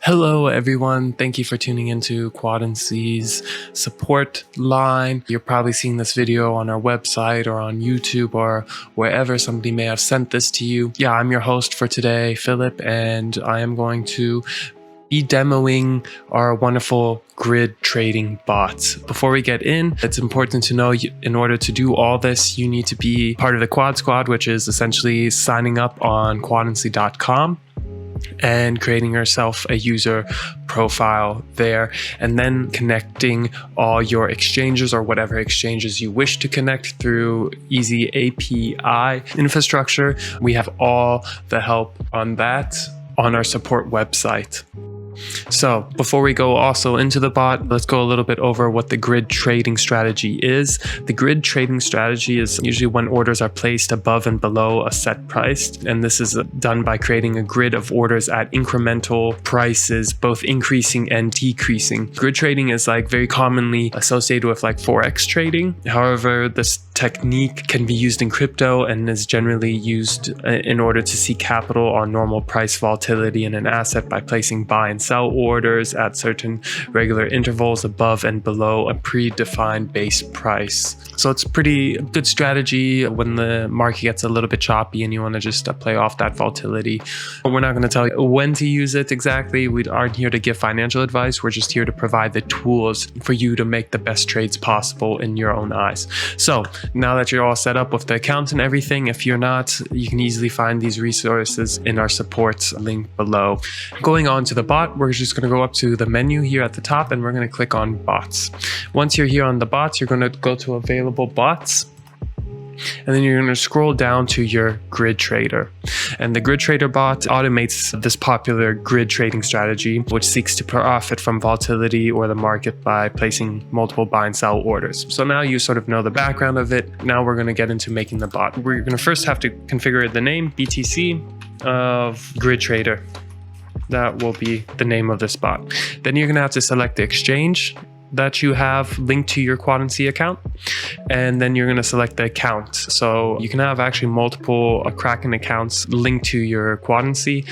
Hello everyone, thank you for tuning into Quadency's support line. You're probably seeing this video on our website or on YouTube or wherever somebody may have sent this to you. Yeah, I'm your host for today, Philip, and I am going to be demoing our wonderful grid trading bots. Before we get in, it's important to know in order to do all this, you need to be part of the Quad Squad, which is essentially signing up on quadency.com and creating yourself a user profile there, and then connecting all your exchanges or whatever exchanges you wish to connect through easy API infrastructure. We have all the help on that on our support website. So before we go also into the bot, let's go a little bit over what the grid trading strategy is. The grid trading strategy is usually when orders are placed above and below a set price, and this is done by creating a grid of orders at incremental prices, both increasing and decreasing. Grid trading is very commonly associated with Forex trading. However, this technique can be used in crypto and is generally used in order to see capital on normal price volatility in an asset by placing buy and sell orders at certain regular intervals above and below a predefined base price. So it's a pretty good strategy when the market gets a little bit choppy and you want to just play off that volatility. We're not going to tell you when to use it exactly. We aren't here to give financial advice. We're just here to provide the tools for you to make the best trades possible in your own eyes. So now that you're all set up with the account and everything, if you're not, you can easily find these resources in our support link below. Going on to the bot, we're just going to go up to the menu here at the top and we're going to click on bots. Once you're here on the bots, you're going to go to available bots. And then you're going to scroll down to your grid trader. And the grid trader bot automates this popular grid trading strategy, which seeks to profit from volatility or the market by placing multiple buy and sell orders. So now you sort of know the background of it. Now we're going to get into making the bot. We're going to first have to configure the name BTC of grid trader. That will be the name of this bot. Then you're going to have to select the exchange that you have linked to your Quadency account, and then you're going to select the account. So you can have actually multiple Kraken accounts linked to your Quadency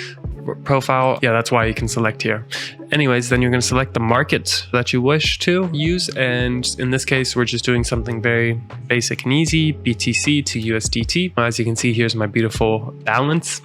profile. Yeah, that's why you can select here. Anyways, then you're going to select the market that you wish to use, and in this case we're just doing something very basic and easy, BTC to USDT. As you can see, here's my beautiful balance.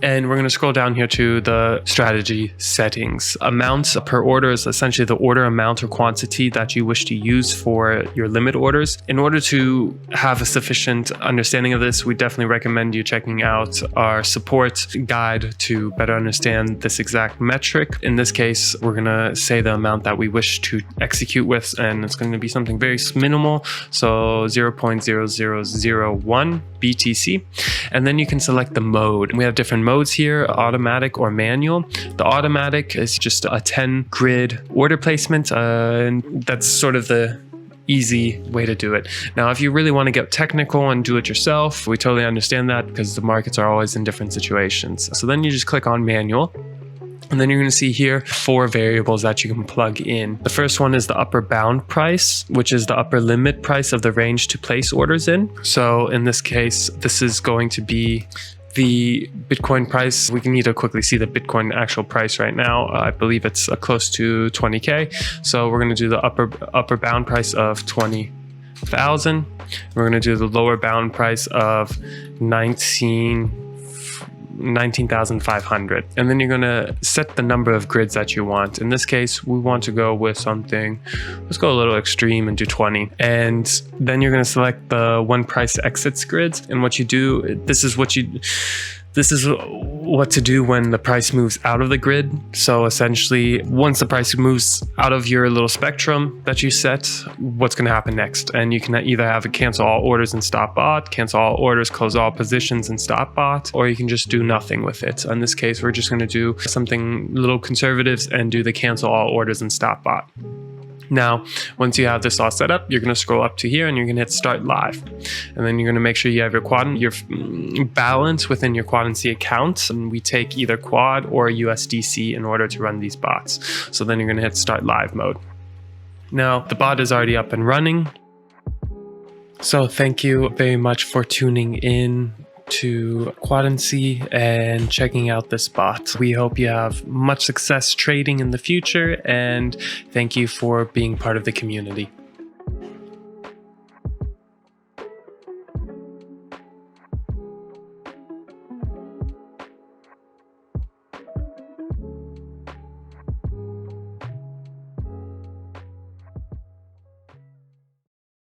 And we're going to scroll down here to the strategy settings. Amounts per order is essentially the order amount or quantity that you wish to use for your limit orders. In order to have a sufficient understanding of this, we definitely recommend you checking out our support guide to better understand this exact metric. In this case, we're going to say the amount that we wish to execute with, and it's going to be something very minimal. So 0.0001 BTC. And then you can select the mode. We have different modes here, automatic or manual. The automatic is just a 10 grid order placement, and that's sort of the easy way to do it. Now, if you really want to get technical and do it yourself, we totally understand that because the markets are always in different situations. So then you just click on manual. And then you're going to see here 4 variables that you can plug in. The first one is the upper bound price, which is the upper limit price of the range to place orders in. So in this case, this is going to be the Bitcoin price. We can need to quickly see the Bitcoin actual price right now. I believe it's close to 20K. So we're going to do the upper bound price of 20,000. We're going to do the lower bound price of 19,500, and then you're going to set the number of grids that you want. In this case, we want to go with something, let's go a little extreme and do 20, and then you're going to select the when price exits grids. And what you do, this is what to do when the price moves out of the grid. So essentially, once the price moves out of your little spectrum that you set, what's going to happen next? And you can either have a cancel all orders and stop bot, cancel all orders, close all positions and stop bot, or you can just do nothing with it. In this case, we're just going to do something little conservative and do the cancel all orders and stop bot. Now, once you have this all set up, you're going to scroll up to here and you're going to hit start live. And then you're going to make sure you have your balance within your Quadency account. And we take either Quad or USDC in order to run these bots. So then you're going to hit start live mode. Now, the bot is already up and running. So thank you very much for tuning in to Quadency and checking out this bot. We hope you have much success trading in the future, and thank you for being part of the community.